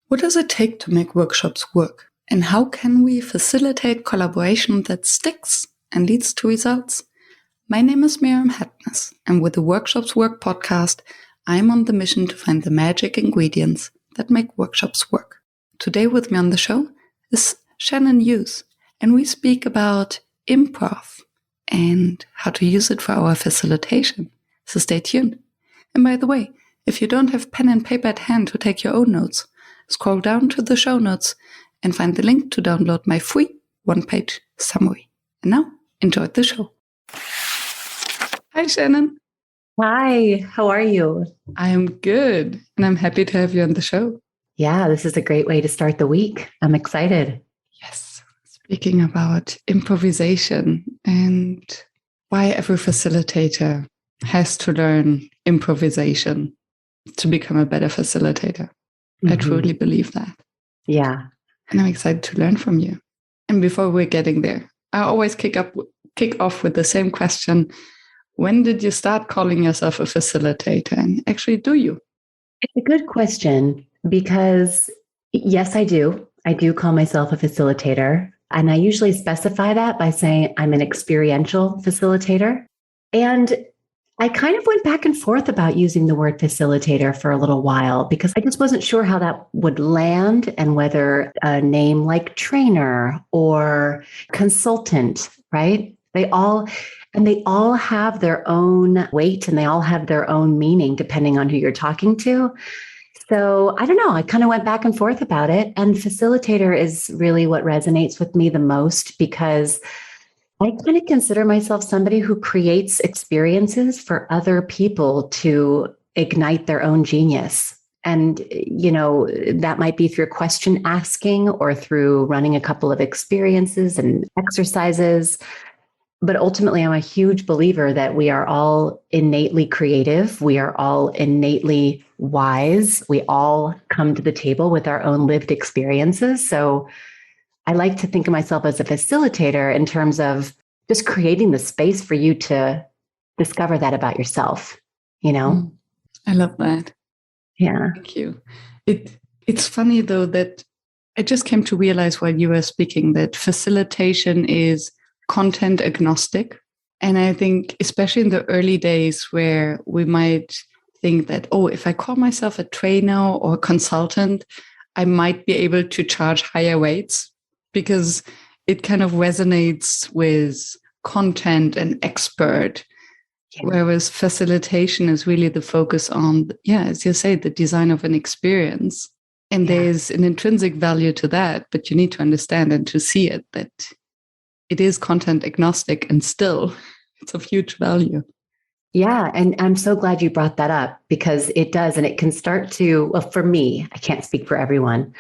What does it take to make workshops work? And how can we facilitate collaboration that sticks and leads to results? My name is Aliveness, and with the Workshops Work podcast, I'm on the mission to find the magic ingredients that make workshops work. Today with me on the show is Shannon Hughes, and we speak about improv and how to use it for our facilitation. So stay tuned. And by the way, if you don't have pen and paper at hand to take your own notes, scroll down to the show notes and find the link to download my free one-page summary. And now, enjoy the show. Hi, Shannon. Hi, how are you? I am good, and I'm happy to have you on the show. Yeah, this is a great way to start the week. I'm excited. Yes. Speaking about improvisation and why every facilitator has to learn improvisation to become a better facilitator. I truly believe that. Yeah. And I'm excited to learn from you. And before we're getting there, I always kick off with the same question. When did you start calling yourself a facilitator? And actually, do you? It's a good question because, yes, I do. I do call myself a facilitator. And I usually specify that by saying I'm an experiential facilitator. And I kind of went back and forth about using the word facilitator for a little while because I just wasn't sure how that would land and whether a name like trainer or consultant, right? They all have their own weight and they all have their own meaning depending on who you're talking to. So I don't know, I kind of went back and forth about it. And facilitator is really what resonates with me the most because I kind of consider myself somebody who creates experiences for other people to ignite their own genius. And, that might be through question asking or through running a couple of experiences and exercises. But ultimately, I'm a huge believer that we are all innately creative. We are all innately wise. We all come to the table with our own lived experiences. So I like to think of myself as a facilitator in terms of just creating the space for you to discover that about yourself, I love that. Yeah. Thank you. It's funny, though, that I just came to realize while you were speaking that facilitation is content agnostic. And I think, especially in the early days where we might think that, if I call myself a trainer or a consultant, I might be able to charge higher rates because it kind of resonates with content and expert. Yeah. Whereas facilitation is really the focus on, as you say, the design of an experience. And there's an intrinsic value to that, but you need to understand and to see it, that it is content agnostic and still it's of huge value. Yeah. And I'm so glad you brought that up because it does. And it can start to, well, for me, I can't speak for everyone,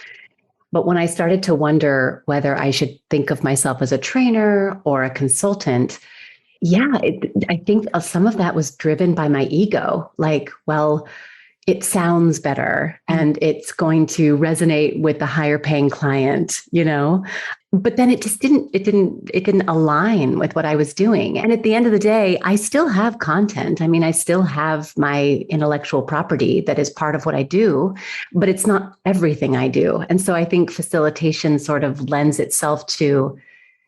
but when I started to wonder whether I should think of myself as a trainer or a consultant, I think some of that was driven by my ego. Like, well, it sounds better and it's going to resonate with the higher paying client, but then it just didn't align with what I was doing. And at the end of the day, I still have content. I mean, I still have my intellectual property that is part of what I do, but it's not everything I do. And so I think facilitation sort of lends itself to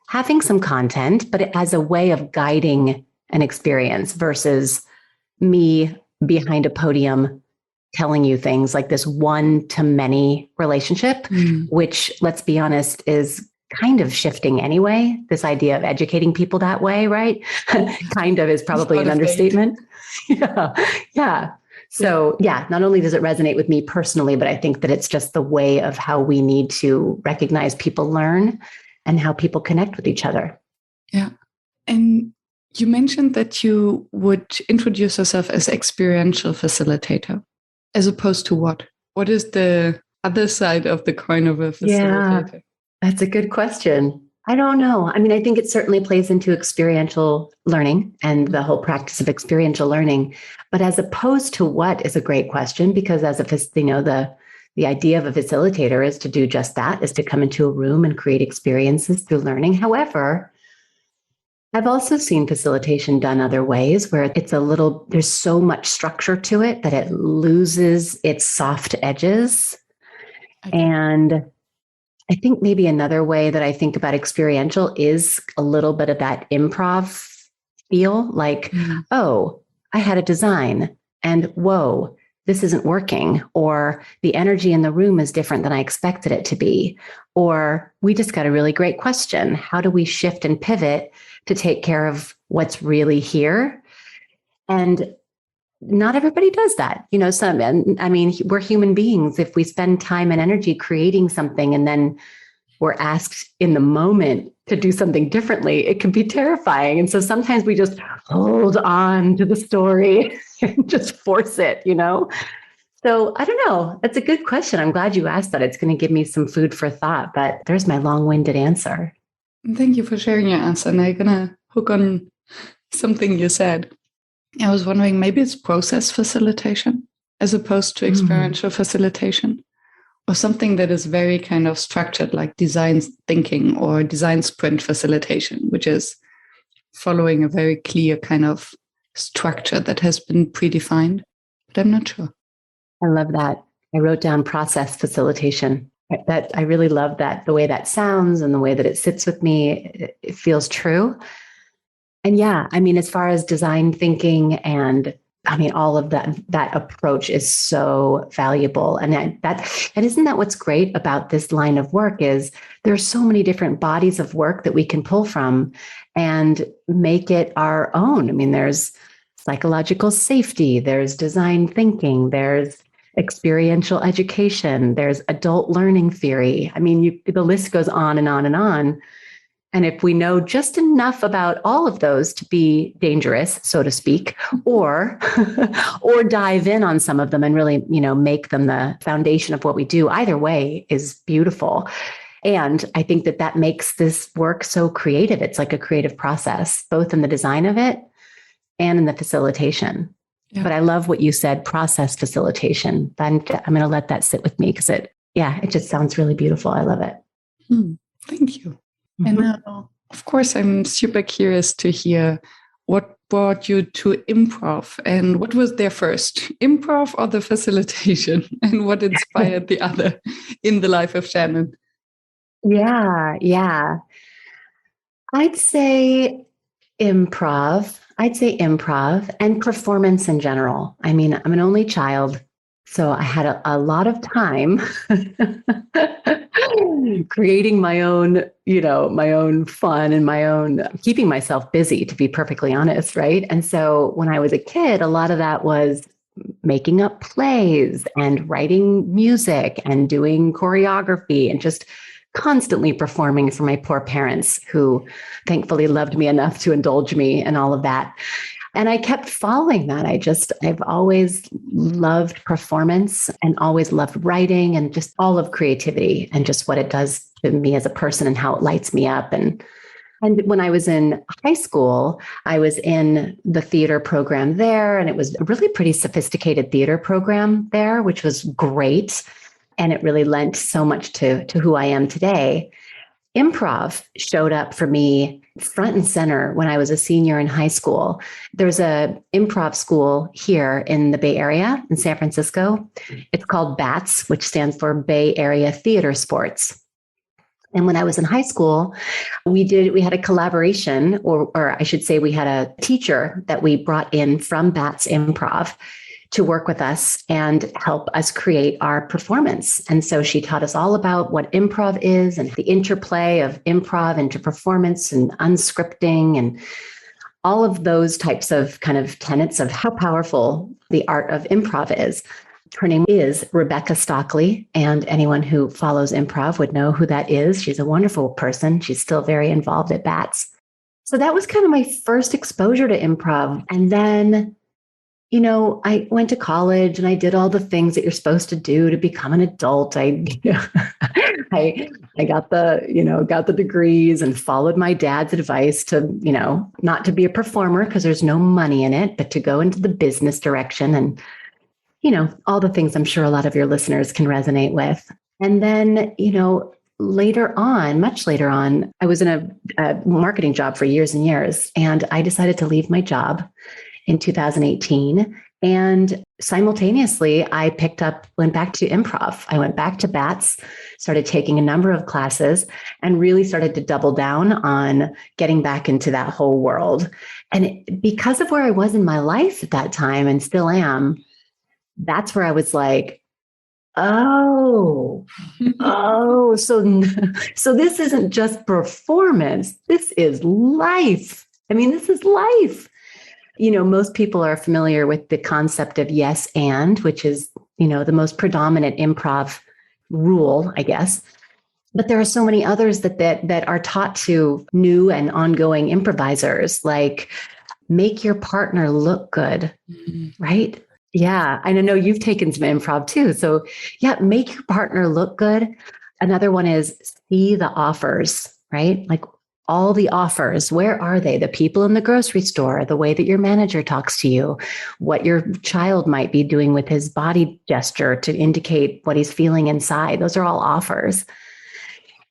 having some content, but as a way of guiding an experience versus me behind a podium telling you things like this one-to-many relationship, which, let's be honest, is kind of shifting anyway. This idea of educating people that way, right? Kind of is probably an understatement. Yeah. So not only does it resonate with me personally, but I think that it's just the way of how we need to recognize people learn and how people connect with each other. Yeah. And you mentioned that you would introduce yourself as experiential facilitator. As opposed to what? What is the other side of the coin of a facilitator? Yeah, that's a good question. I don't know. I mean, I think it certainly plays into experiential learning and the whole practice of experiential learning. But as opposed to what is a great question, because as the idea of a facilitator is to do just that, is to come into a room and create experiences through learning. However, I've also seen facilitation done other ways where there's so much structure to it that it loses its soft edges. Okay. And I think maybe another way that I think about experiential is a little bit of that improv feel, like, oh, I had a design and whoa, this isn't working, or the energy in the room is different than I expected it to be, or we just got a really great question. How do we shift and pivot to take care of what's really here? And not everybody does that. We're human beings. If we spend time and energy creating something and then we're asked in the moment to do something differently, it can be terrifying. And so sometimes we just hold on to the story and just force it, So I don't know. That's a good question. I'm glad you asked that. It's going to give me some food for thought, but there's my long-winded answer. Thank you for sharing your answer. And I'm going to hook on something you said. I was wondering, maybe it's process facilitation as opposed to experiential facilitation, or something that is very kind of structured, like design thinking or design sprint facilitation, which is following a very clear kind of structure that has been predefined. But I'm not sure. I love that. I wrote down process facilitation. That I really love that, the way that sounds and the way that it sits with me. It feels true. And yeah, as far as design thinking and all of that approach is so valuable. And isn't that what's great about this line of work is there's so many different bodies of work that we can pull from and make it our own. There's psychological safety, there's design thinking, there's experiential education, there's adult learning theory. The list goes on and on and on. And if we know just enough about all of those to be dangerous, so to speak, or dive in on some of them and really, make them the foundation of what we do, either way is beautiful. And I think that makes this work so creative. It's like a creative process, both in the design of it and in the facilitation. Yeah. But I love what you said, process facilitation. I'm going to let that sit with me because it just sounds really beautiful. I love it. Thank you. And of course, I'm super curious to hear what brought you to improv and what was there first, improv or the facilitation, and what inspired the other in the life of Shannon? Yeah. I'd say improv and performance in general. I'm an only child, so I had a lot of time creating my own fun and keeping myself busy, to be perfectly honest, right? And so when I was a kid, a lot of that was making up plays and writing music and doing choreography and just constantly performing for my poor parents, who thankfully loved me enough to indulge me and all of that. And I kept following that. I've always loved performance and always loved writing and just all of creativity and just what it does to me as a person and how it lights me up. And when I was in high school, I was in the theater program there, and it was a really pretty sophisticated theater program there, which was great. And it really lent so much to who I am today. Improv showed up for me front and center when I was a senior in high school. There's a improv school here in the Bay Area in San Francisco. It's called BATS, which stands for Bay Area Theater Sports. And when I was in high school, we had a collaboration, or I should say we had a teacher that we brought in from BATS Improv to work with us and help us create our performance. And so she taught us all about what improv is and the interplay of improv into performance and unscripting and all of those types of kind of tenets of how powerful the art of improv is. Her name is Rebecca Stockley, and anyone who follows improv would know who that is. She's a wonderful person. She's still very involved at BATS. So that was kind of my first exposure to improv. And then I went to college and I did all the things that you're supposed to do to become an adult. I got the degrees and followed my dad's advice to, not to be a performer because there's no money in it, but to go into the business direction and, all the things I'm sure a lot of your listeners can resonate with. And then, later on, much later on, I was in a marketing job for years and years, and I decided to leave my job in 2018. And simultaneously, I went back to improv. I went back to BATS, started taking a number of classes, and really started to double down on getting back into that whole world. And because of where I was in my life at that time and still am, that's where I was like, oh, so this isn't just performance. This is life. I mean, this is life. Most people are familiar with the concept of yes and, which is, the most predominant improv rule, I guess. But there are so many others that are taught to new and ongoing improvisers, like make your partner look good, right? Yeah. And I know you've taken some improv too. So yeah, make your partner look good. Another one is see the offers, right? Like all the offers, where are they? The people in the grocery store, the way that your manager talks to you, what your child might be doing with his body gesture to indicate what he's feeling inside. Those are all offers.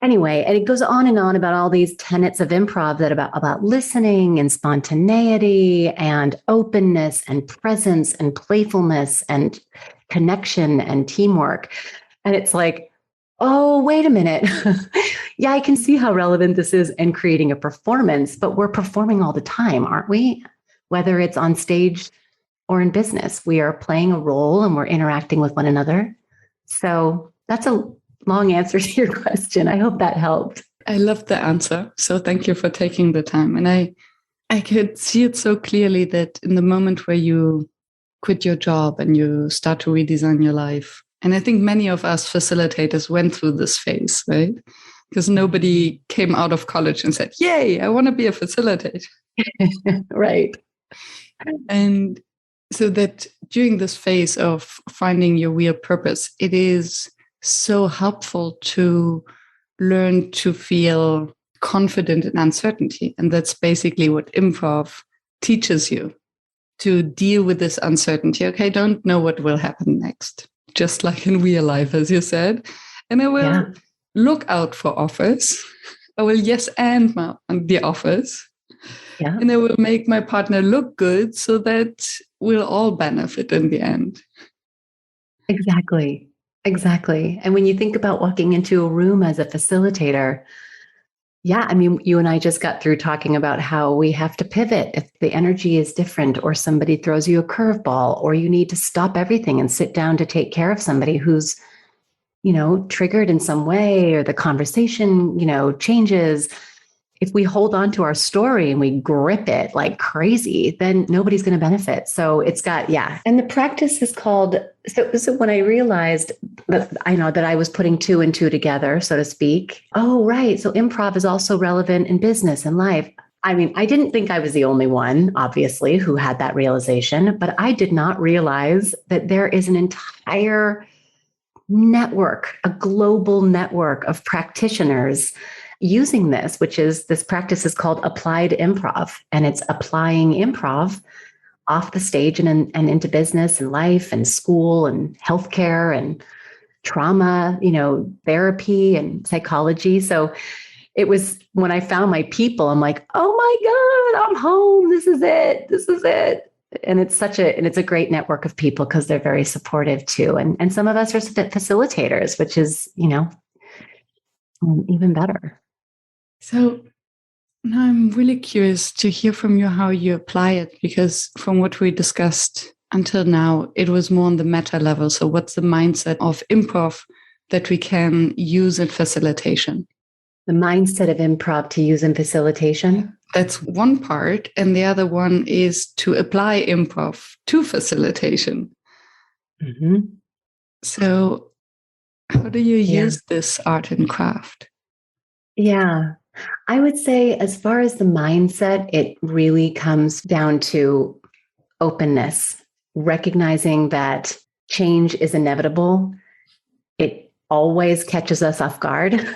Anyway, and it goes on and on about all these tenets of improv that about listening and spontaneity and openness and presence and playfulness and connection and teamwork. And it's like, oh, wait a minute. Yeah, I can see how relevant this is in creating a performance, but we're performing all the time, aren't we? Whether it's on stage or in business, we are playing a role and we're interacting with one another. So that's a long answer to your question. I hope that helped. I love the answer. So thank you for taking the time. And I could see it so clearly that in the moment where you quit your job and you start to redesign your life, and I think many of us facilitators went through this phase, right? Because nobody came out of college and said, yay, I want to be a facilitator. Right. And so that during this phase of finding your real purpose, it is so helpful to learn to feel confident in uncertainty. And that's basically what improv teaches you, to deal with this uncertainty. Okay, don't know what will happen next, just like in real life, as you said. And I will look out for offers. I will yes and the offers. Yeah. And I will make my partner look good so that we'll all benefit in the end. Exactly. And when you think about walking into a room as a facilitator, yeah, I mean, you and I just got through talking about how we have to pivot if the energy is different, or somebody throws you a curveball, or you need to stop everything and sit down to take care of somebody who's, triggered in some way, or the conversation, changes. If we hold on to our story and we grip it like crazy, then nobody's going to benefit. So it's got, And the practice is called, so when I realized that I know that I was putting two and two together, so to speak. Oh, right. So improv is also relevant in business and life. I mean, I didn't think I was the only one, obviously, who had that realization, but I did not realize that there is an entire network, a global network of practitioners using this, this practice is called Applied Improv, and it's applying improv off the stage and into business and life and school and healthcare and trauma, therapy and psychology. So it was when I found my people, I'm like, oh my God, I'm home. This is it. And it's a great network of people because they're very supportive too. And some of us are facilitators, which is, even better. So now I'm really curious to hear from you how you apply it, because from what we discussed until now, it was more on the meta level. So what's the mindset of improv that we can use in facilitation? The mindset of improv to use in facilitation? That's one part. And the other one is to apply improv to facilitation. Mm-hmm. So how do you use this art and craft? Yeah. I would say as far as the mindset, it really comes down to openness, recognizing that change is inevitable. It always catches us off guard.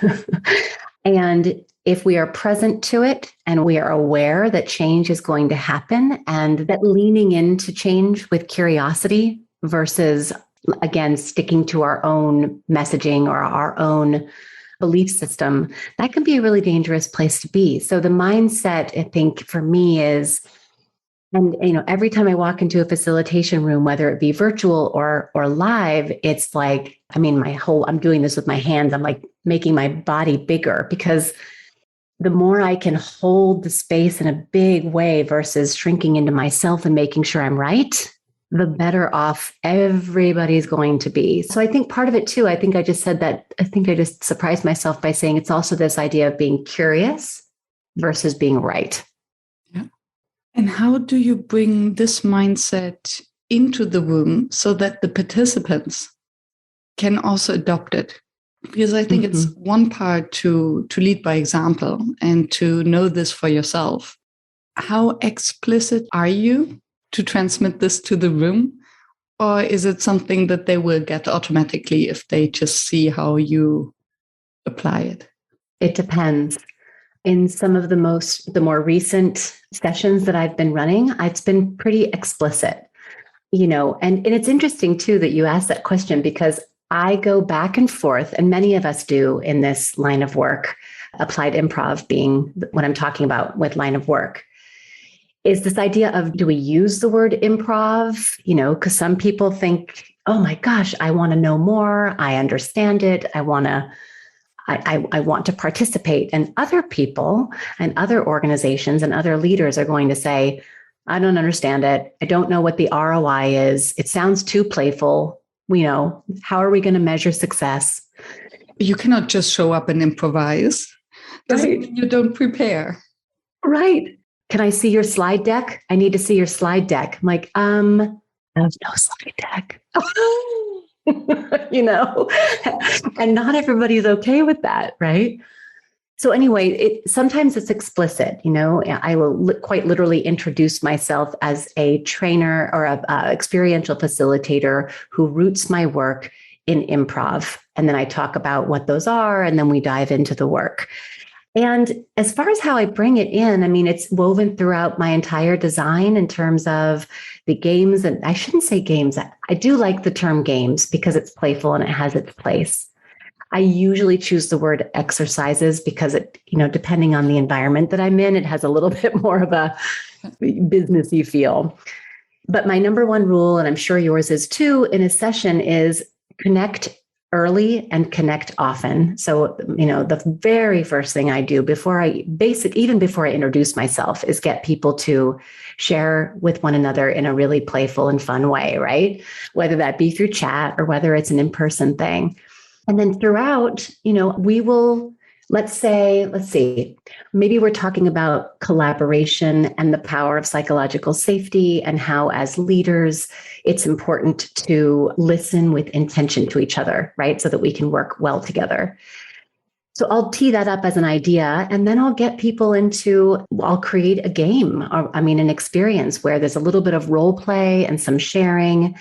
And if we are present to it and we are aware that change is going to happen, and that leaning into change with curiosity versus, again, sticking to our own messaging or our own belief system, that can be a really dangerous place to be. So the mindset, I think, for me is, and every time I walk into a facilitation room, whether it be virtual or live, it's like, I'm doing this with my hands. I'm like making my body bigger, because the more I can hold the space in a big way versus shrinking into myself and making sure I'm right, the better off everybody's going to be. So I think part of it too, I think I just surprised myself by saying it's also this idea of being curious versus being right. Yeah. And how do you bring this mindset into the room so that the participants can also adopt it? Because I think it's one part to lead by example and to know this for yourself. How explicit are you to transmit this to the room? Or is it something that they will get automatically if they just see how you apply it? It depends. In some of the more recent sessions that I've been running, it's been pretty explicit, and it's interesting too that you asked that question, because I go back and forth, and many of us do in this line of work, applied improv being what I'm talking about with line of work, is this idea of, do we use the word improv? Because some people think, oh my gosh, I want to know more. I understand it. I want to participate. And other people and other organizations and other leaders are going to say, I don't understand it. I don't know what the ROI is. It sounds too playful. How are we going to measure success? You cannot just show up and improvise. Doesn't Right. mean you don't prepare. Right. Can I see your slide deck? I need to see your slide deck. I'm like, I have no slide deck. And not everybody's okay with that, right? So anyway, sometimes it's explicit. I will quite literally introduce myself as a trainer or a experiential facilitator who roots my work in improv. And then I talk about what those are, and then we dive into the work. And as far as how I bring it in, it's woven throughout my entire design in terms of the games. And I shouldn't say games. I do like the term games because it's playful and it has its place. I usually choose the word exercises because it, depending on the environment that I'm in, it has a little bit more of a businessy feel. But my number one rule, and I'm sure yours is too, in a session is connect early and connect often. So, the very first thing I do even before I introduce myself, is get people to share with one another in a really playful and fun way, right? Whether that be through chat or whether it's an in-person thing. And then throughout, we will, let's see, maybe we're talking about collaboration and the power of psychological safety and how as leaders, it's important to listen with intention to each other, right? So that we can work well together. So I'll tee that up as an idea, and then I'll get people I'll create a game, an experience where there's a little bit of role play and some sharing.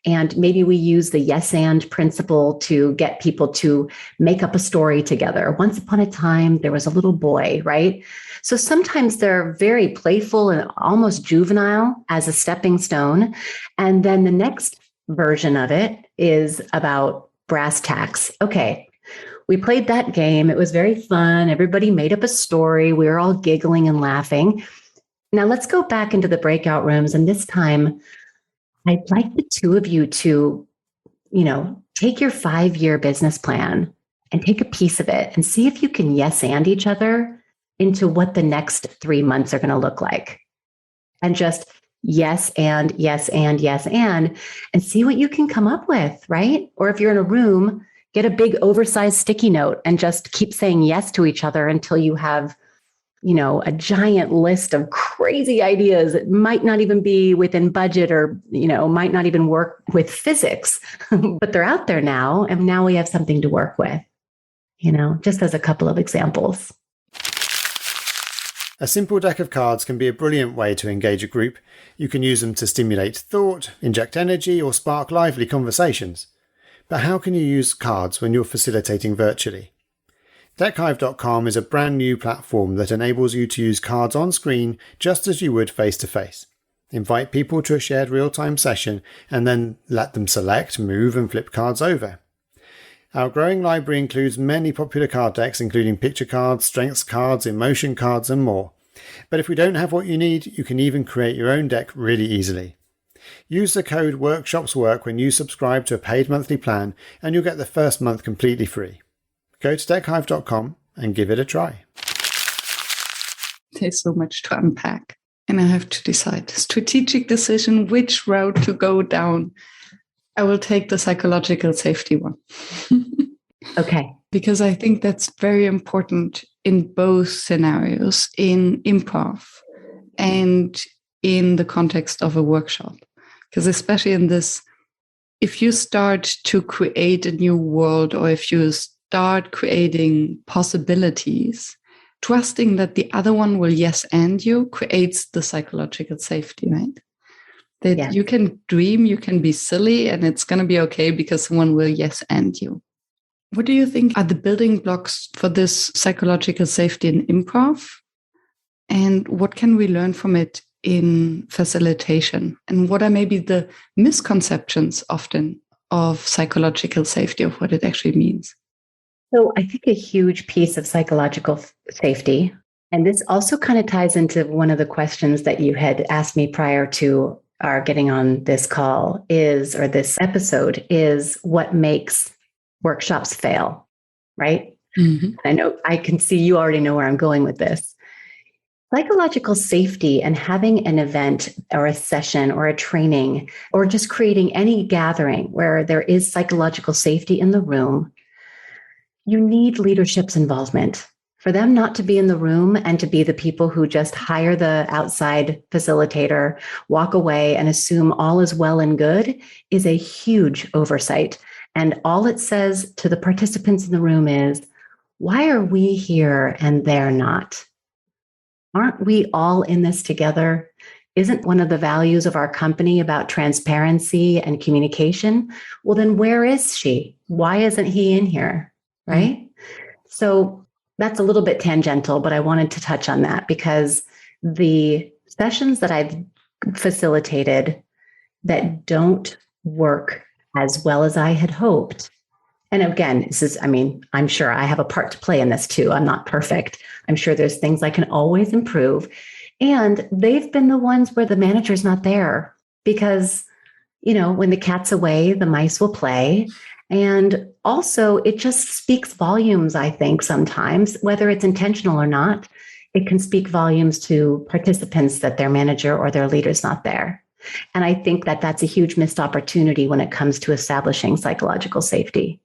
And maybe we use the yes and principle to get people to make up a story together. Once upon a time, there was a little boy, right? So sometimes they're very playful and almost juvenile as a stepping stone. And then the next version of it is about brass tacks. Okay, we played that game. It was very fun. Everybody made up a story. We were all giggling and laughing. Now let's go back into the breakout rooms. And this time, I'd like the two of you to, take your 5-year business plan and take a piece of it and see if you can yes and each other into what the next 3 months are going to look like. And just yes and see what you can come up with, right? Or if you're in a room, get a big oversized sticky note and just keep saying yes to each other until you have a giant list of crazy ideas that might not even be within budget or, might not even work with physics, but they're out there now. And now we have something to work with, just as a couple of examples. A simple deck of cards can be a brilliant way to engage a group. You can use them to stimulate thought, inject energy, or spark lively conversations. But how can you use cards when you're facilitating virtually? Deckive.com is a brand new platform that enables you to use cards on screen just as you would face-to-face. Invite people to a shared real-time session and then let them select, move and flip cards over. Our growing library includes many popular card decks, including picture cards, strengths cards, emotion cards, and more. But if we don't have what you need, you can even create your own deck really easily. Use the code WORKSHOPSWORK when you subscribe to a paid monthly plan, and you'll get the first month completely free. Go to deckhive.com and give it a try. There's so much to unpack, and I have to decide. Strategic decision, which route to go down. I will take the psychological safety one. Okay. Because I think that's very important in both scenarios, in improv and in the context of a workshop. Because especially in this, if you start to create a new world, or if you start creating possibilities, trusting that the other one will yes and you creates the psychological safety, right? That you can dream, you can be silly, and it's going to be okay because someone will yes and you. What do you think are the building blocks for this psychological safety in improv? And what can we learn from it in facilitation? And what are maybe the misconceptions often of psychological safety, of what it actually means? So I think a huge piece of psychological safety, and this also kind of ties into one of the questions that you had asked me prior to our getting on this call or this episode, is what makes workshops fail, right? Mm-hmm. I know I can see you already know where I'm going with this. Psychological safety and having an event or a session or a training or just creating any gathering where there is psychological safety in the room, you need leadership's involvement. For them not to be in the room and to be the people who just hire the outside facilitator, walk away and assume all is well and good is a huge oversight. And all it says to the participants in the room is, why are we here and they're not? Aren't we all in this together? Isn't one of the values of our company about transparency and communication? Well, then where is she? Why isn't he in here? Right? Mm-hmm. So that's a little bit tangential, but I wanted to touch on that because the sessions that I've facilitated that don't work as well as I had hoped. And again, I'm sure I have a part to play in this too. I'm not perfect. I'm sure there's things I can always improve. And they've been the ones where the manager's not there because, when the cat's away, the mice will play. And also it just speaks volumes, I think, sometimes, whether it's intentional or not, it can speak volumes to participants that their manager or their leader's not there. And I think that that's a huge missed opportunity when it comes to establishing psychological safety.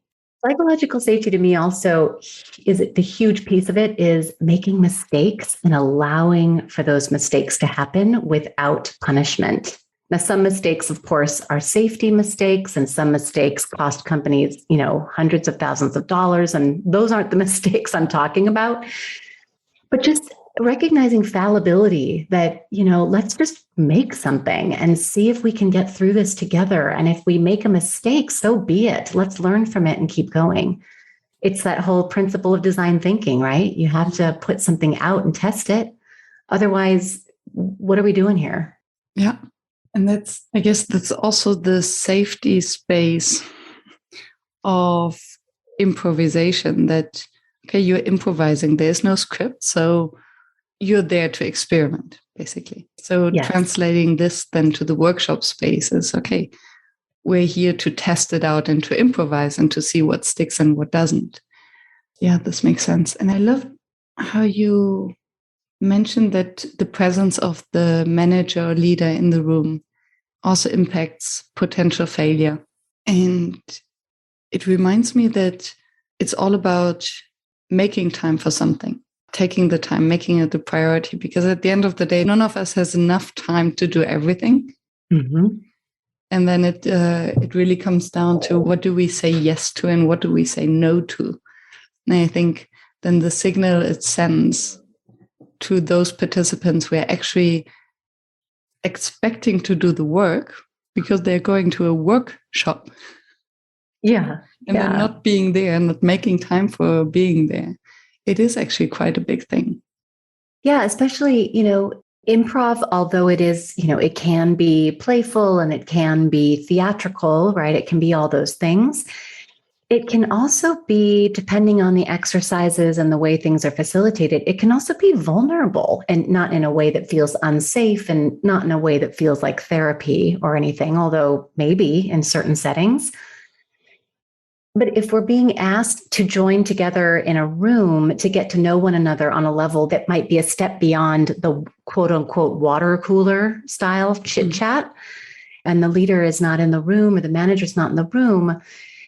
Psychological safety to me also the huge piece of it is making mistakes and allowing for those mistakes to happen without punishment. Now, some mistakes, of course, are safety mistakes, and some mistakes cost companies, hundreds of thousands of dollars. And those aren't the mistakes I'm talking about. But just recognizing fallibility that, let's just make something and see if we can get through this together. And if we make a mistake, so be it. Let's learn from it and keep going. It's that whole principle of design thinking, right? You have to put something out and test it. Otherwise, what are we doing here? Yeah. And I guess that's also the safety space of improvisation that, okay, you're improvising. There's no script. So you're there to experiment, basically. So Translating this then to the workshop space is, okay, we're here to test it out and to improvise and to see what sticks and what doesn't. Yeah, this makes sense. And I love how you mentioned that the presence of the manager or leader in the room also impacts potential failure. And it reminds me that it's all about making time for something, taking the time, making it the priority, because at the end of the day, none of us has enough time to do everything. Mm-hmm. And then it really comes down to what do we say yes to and what do we say no to. And I think then the signal it sends to those participants who are actually expecting to do the work because they're going to a workshop. Yeah. And they're not being there and not making time for being there. It is actually quite a big thing. Yeah, especially, improv, although it is, it can be playful and it can be theatrical, right? It can be all those things. It can also be, depending on the exercises and the way things are facilitated, it can also be vulnerable and not in a way that feels unsafe and not in a way that feels like therapy or anything, although maybe in certain settings. But if we're being asked to join together in a room to get to know one another on a level that might be a step beyond the quote unquote water cooler style chit chat, and the leader is not in the room or the manager's not in the room,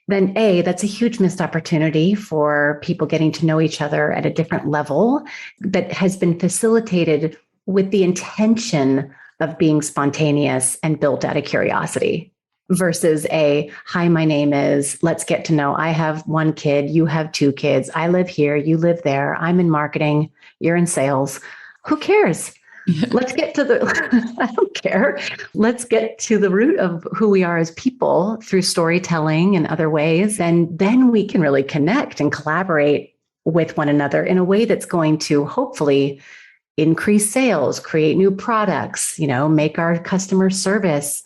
then that's a huge missed opportunity for people getting to know each other at a different level that has been facilitated with the intention of being spontaneous and built out of curiosity versus hi, my name is, let's get to know. I have one kid, you have two kids. I live here, you live there. I'm in marketing, you're in sales. Who cares? Let's get to I don't care. Let's get to the root of who we are as people through storytelling and other ways. And then we can really connect and collaborate with one another in a way that's going to hopefully increase sales, create new products, make our customer service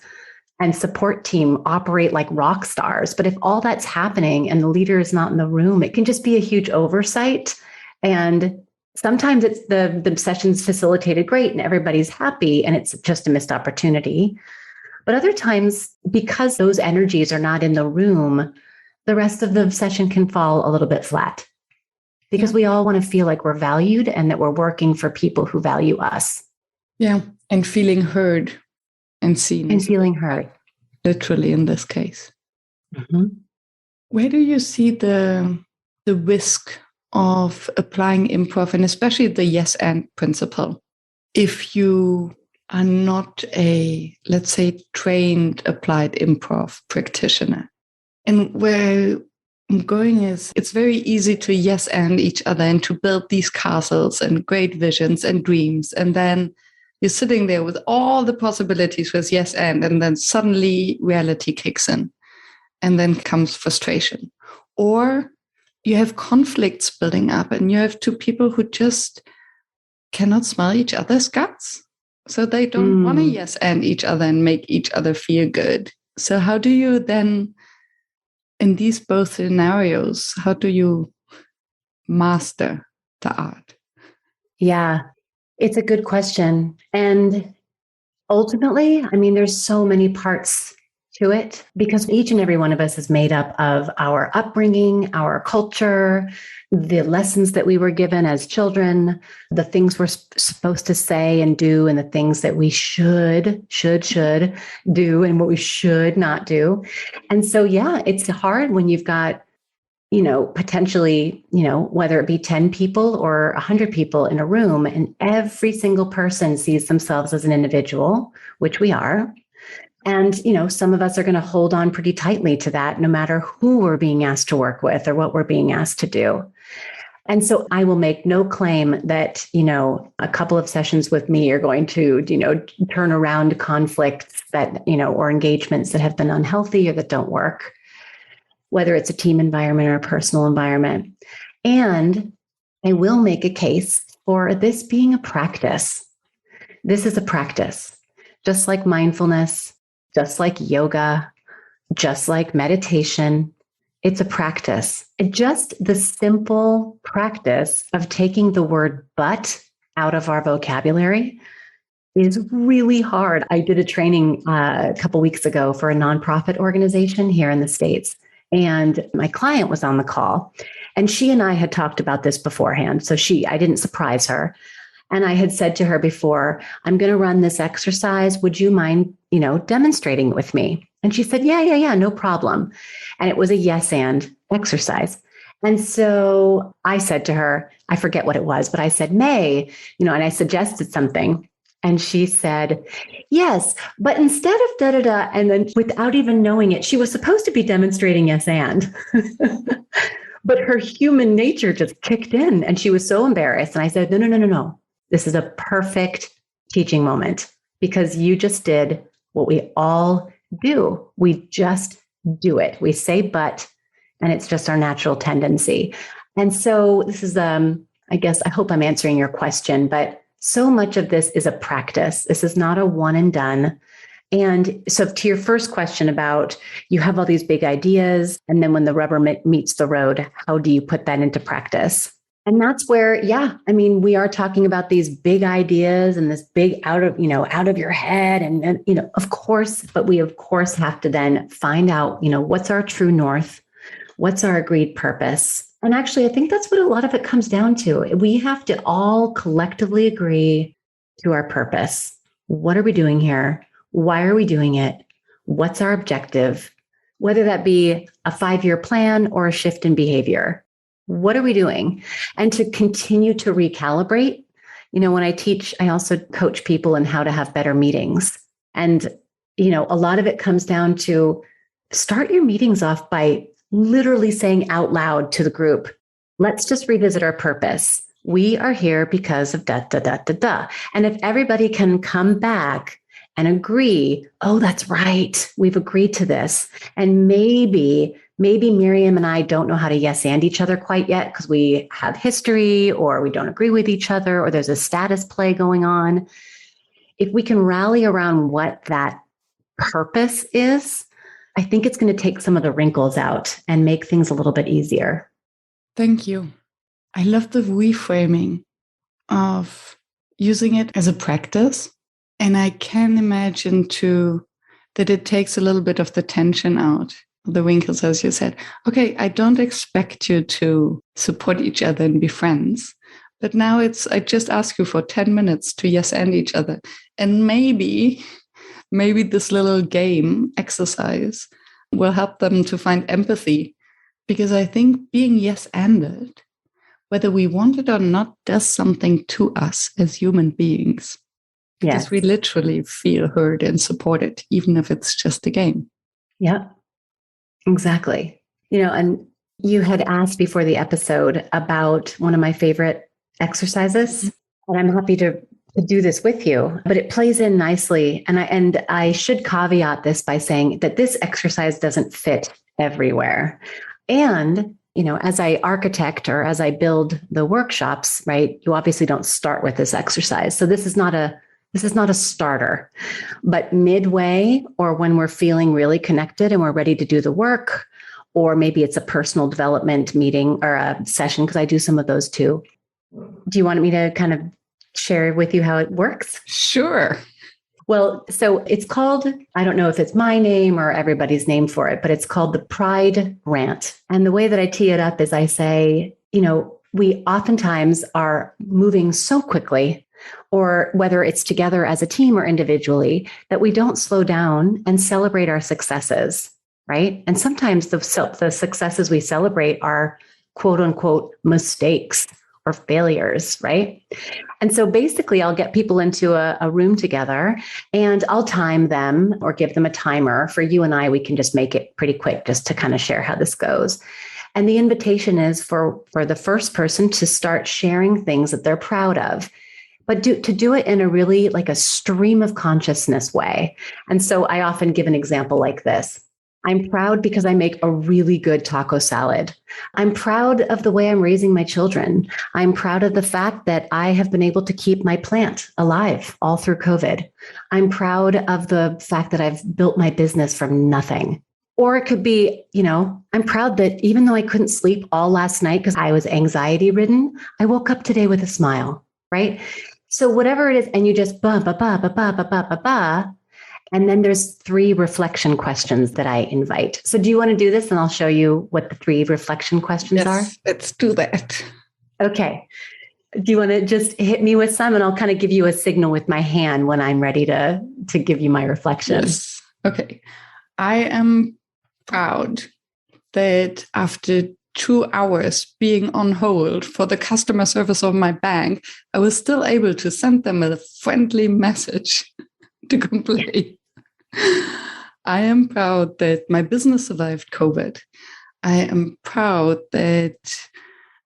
and support team operate like rock stars. But if all that's happening and the leader is not in the room, it can just be a huge oversight. And sometimes it's the session's facilitated great and everybody's happy and it's just a missed opportunity. But other times, because those energies are not in the room, the rest of the session can fall a little bit flat because we all want to feel like we're valued and that we're working for people who value us. Yeah. And feeling heard and seen. And feeling heard. Literally in this case. Mm-hmm. Where do you see the risk of applying improv, and especially the yes and principle, if you are not a, let's say, trained applied improv practitioner? And where I'm going is, it's very easy to yes and each other and to build these castles and great visions and dreams. And then you're sitting there with all the possibilities with yes and then suddenly reality kicks in. And then comes frustration. Or you have conflicts building up and you have two people who just cannot smell each other's guts. So they don't want to yes and each other and make each other feel good. So how do you then, in these both scenarios, how do you master the art? Yeah, it's a good question. And ultimately, there's so many parts to it because each and every one of us is made up of our upbringing, our culture, the lessons that we were given as children, the things we're supposed to say and do, and the things that we should do and what we should not do. And so, it's hard when you've got, potentially, whether it be 10 people or 100 people in a room, and every single person sees themselves as an individual, which we are. And, some of us are going to hold on pretty tightly to that, no matter who we're being asked to work with or what we're being asked to do. And so I will make no claim that, a couple of sessions with me are going to, turn around conflicts that, or engagements that have been unhealthy or that don't work, whether it's a team environment or a personal environment. And I will make a case for this being a practice. This is a practice, just like mindfulness, just like yoga, just like meditation. It's a practice. And just the simple practice of taking the word but out of our vocabulary is really hard. I did a training a couple weeks ago for a nonprofit organization here in the States. And my client was on the call and she and I had talked about this beforehand. So I didn't surprise her. And I had said to her before, I'm going to run this exercise. Would you mind, demonstrating it with me? And she said, yeah, no problem. And it was a yes and exercise. And so I said to her, I forget what it was, but I said, May, and I suggested something. And she said, yes, but instead of da-da-da, and then without even knowing it, she was supposed to be demonstrating yes and. But her human nature just kicked in and she was so embarrassed. And I said, no. This is a perfect teaching moment because you just did what we all do. We just do it. We say but, and it's just our natural tendency. And so this is, I hope I'm answering your question, but so much of this is a practice. This is not a one and done. And so to your first question about you have all these big ideas, and then when the rubber meets the road, how do you put that into practice? And that's where, we are talking about these big ideas and this big out of your head. And of course, but we of course have to then find out, what's our true north? What's our agreed purpose? And actually, I think that's what a lot of it comes down to. We have to all collectively agree to our purpose. What are we doing here? Why are we doing it? What's our objective? Whether that be a 5-year plan or a shift in behavior. What are we doing? And to continue to recalibrate. When I teach, I also coach people in how to have better meetings. And, a lot of it comes down to start your meetings off by literally saying out loud to the group, let's just revisit our purpose. We are here because of da, da, da, da, da. And if everybody can come back and agree, oh, that's right, we've agreed to this. And maybe Miriam and I don't know how to yes and each other quite yet because we have history or we don't agree with each other or there's a status play going on. If we can rally around what that purpose is, I think it's going to take some of the wrinkles out and make things a little bit easier. Thank you. I love the reframing of using it as a practice. And I can imagine too that it takes a little bit of the tension out, the wrinkles, as you said. Okay, I don't expect you to support each other and be friends. But now I just ask you for 10 minutes to yes and each other. And maybe this little game exercise will help them to find empathy. Because I think being yes-anded, whether we want it or not, does something to us as human beings. Because we literally feel heard and supported, even if it's just a game. Yeah, exactly. And you had asked before the episode about one of my favorite exercises, and I'm happy to do this with you, but it plays in nicely. And I should caveat this by saying that this exercise doesn't fit everywhere. And, as I architect or as I build the workshops, right, you obviously don't start with this exercise. So this is not a starter, but midway or when we're feeling really connected and we're ready to do the work, or maybe it's a personal development meeting or a session, because I do some of those too. Do you want me to kind of share with you how it works? Sure. Well, so it's called, I don't know if it's my name or everybody's name for it, but it's called the Pride Rant. And the way that I tee it up is I say, we oftentimes are moving so quickly, or whether it's together as a team or individually, that we don't slow down and celebrate our successes, right? And sometimes the successes we celebrate are quote unquote mistakes or failures, right? And so basically I'll get people into a room together and I'll time them or give them a timer. For you and I, we can just make it pretty quick just to kind of share how this goes. And the invitation is for the first person to start sharing things that they're proud of, but to do it in a really like a stream of consciousness way. And so I often give an example like this. I'm proud because I make a really good taco salad. I'm proud of the way I'm raising my children. I'm proud of the fact that I have been able to keep my plant alive all through COVID. I'm proud of the fact that I've built my business from nothing. Or it could be, I'm proud that even though I couldn't sleep all last night because I was anxiety ridden, I woke up today with a smile, right? So whatever it is, and you just ba, ba, ba, ba, ba, ba, ba, ba, ba. And then there's 3 reflection questions that I invite. So do you want to do this? And I'll show you what the 3 reflection questions are. Let's do that. Okay. Do you want to just hit me with some and I'll kind of give you a signal with my hand when I'm ready to give you my reflection? Yes. Okay. I am proud that after 2 hours being on hold for the customer service of my bank, I was still able to send them a friendly message to complain. I am proud that my business survived COVID. I am proud that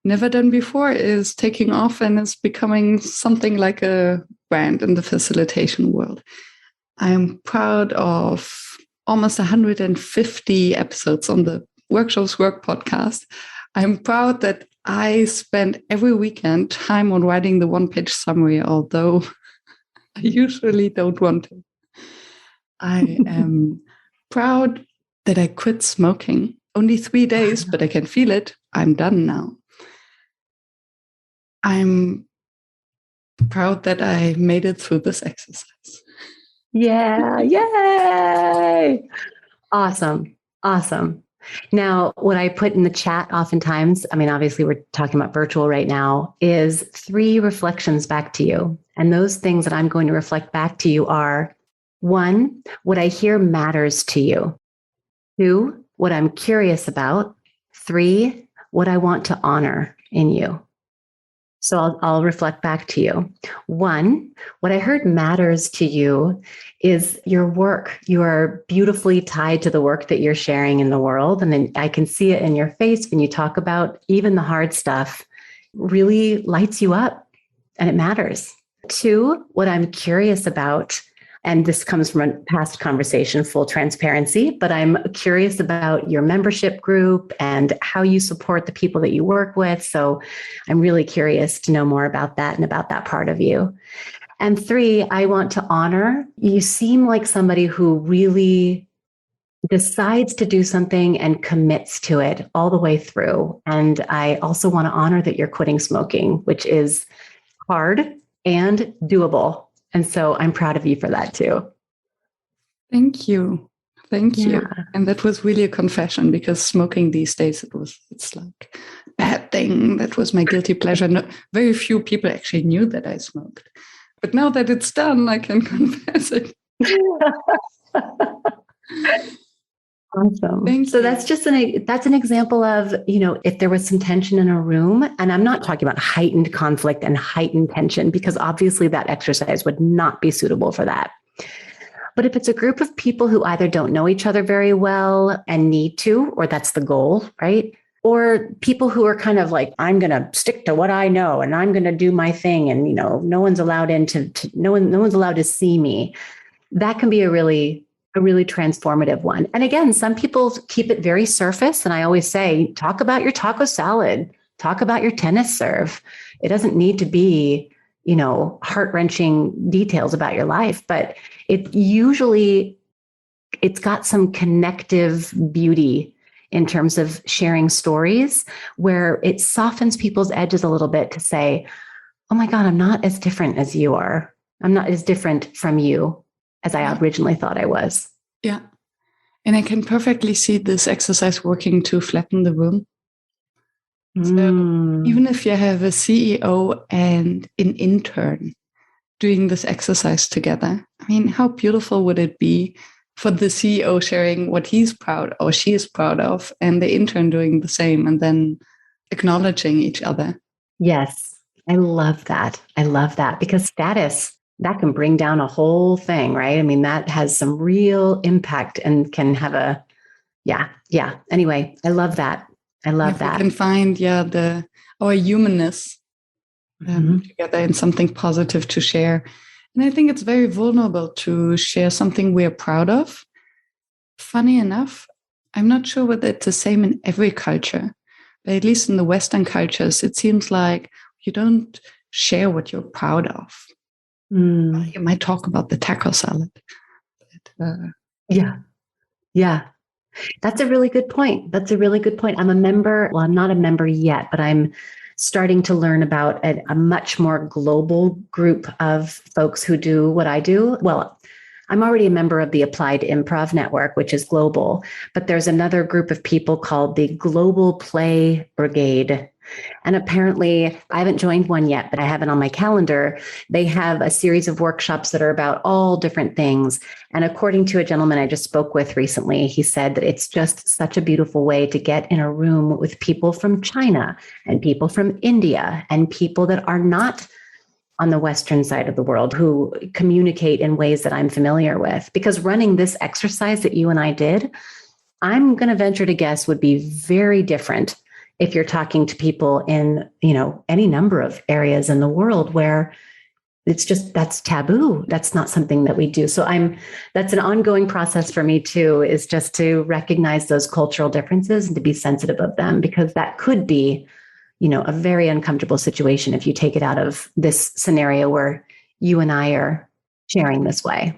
Never Done Before is taking off and is becoming something like a brand in the facilitation world. I am proud of almost 150 episodes on the Workshops Work podcast. I'm proud that I spend every weekend time on writing the 1-page summary, although I usually don't want to. I am proud that I quit smoking. Only 3 days, but I can feel it. I'm done now. I'm proud that I made it through this exercise. Yeah. Yay. Awesome. Awesome. Now, what I put in the chat oftentimes, I mean, obviously we're talking about virtual right now, is 3 reflections back to you. And those things that I'm going to reflect back to you are 1, what I hear matters to you. 2, what I'm curious about. 3, what I want to honor in you. So I'll reflect back to you. 1, what I heard matters to you is your work. You are beautifully tied to the work that you're sharing in the world. And then I can see it in your face when you talk about even the hard stuff really lights you up and it matters. 2, what I'm curious about, and this comes from a past conversation, full transparency, but I'm curious about your membership group and how you support the people that you work with. So I'm really curious to know more about that and about that part of you. And 3, I want to honor. You seem like somebody who really decides to do something and commits to it all the way through. And I also want to honor that you're quitting smoking, which is hard and doable. And so I'm proud of you for that too. Thank you. Thank you. And that was really a confession, because smoking these days, it's like a bad thing. That was my guilty pleasure. No, very few people actually knew that I smoked. But now that it's done, I can confess it. Awesome. Thank so you. That's an example of, if there was some tension in a room, and I'm not talking about heightened conflict and heightened tension, because obviously that exercise would not be suitable for that. But if it's a group of people who either don't know each other very well and need to, or that's the goal, right? Or people who are kind of like, I'm going to stick to what I know and I'm going to do my thing. And, no one's allowed no one's allowed to see me. That can be a really transformative one. And again, some people keep it very surface. And I always say, talk about your taco salad, talk about your tennis serve. It doesn't need to be, heart-wrenching details about your life, but it's got some connective beauty in terms of sharing stories where it softens people's edges a little bit to say, oh my God, I'm not as different as you are. I'm not as different from you as I originally thought I was. Yeah. And I can perfectly see this exercise working to flatten the room. So even if you have a CEO and an intern doing this exercise together, I mean, how beautiful would it be for the CEO sharing what he's proud or she is proud of, and the intern doing the same, and then acknowledging each other? Yes, I love that. Because status, that can bring down a whole thing, right? I mean, that has some real impact and can have yeah. Anyway, I love that. We can find, our humanness together in something positive to share. And I think it's very vulnerable to share something we're proud of. Funny enough, I'm not sure whether it's the same in every culture, but at least in the Western cultures, it seems like you don't share what you're proud of. You might talk about the taco salad. But, Yeah. That's a really good point. I'm a member. Well, I'm not a member yet, but I'm starting to learn about a much more global group of folks who do what I do. Well, I'm already a member of the Applied Improv network, which is global, but there's another group of people called the Global Play Brigade. And apparently, I haven't joined one yet, but I have it on my calendar. They have a series of workshops that are about all different things. And according to a gentleman I just spoke with recently, he said that it's just such a beautiful way to get in a room with people from China and people from India and people that are not on the Western side of the world who communicate in ways that I'm familiar with. Because running this exercise that you and I did, I'm going to venture to guess would be very different if you're talking to people in, any number of areas in the world where that's taboo. That's not something that we do. So that's an ongoing process for me too, is just to recognize those cultural differences and to be sensitive of them, because that could be, a very uncomfortable situation if you take it out of this scenario where you and I are sharing this way.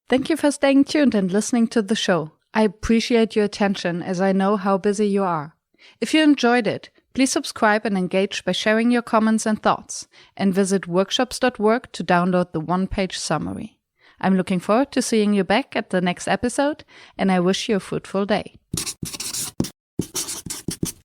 Thank you for staying tuned and listening to the show. I appreciate your attention as I know how busy you are. If you enjoyed it, please subscribe and engage by sharing your comments and thoughts, and visit workshops.work to download the one-page summary. I'm looking forward to seeing you back at the next episode, and I wish you a fruitful day.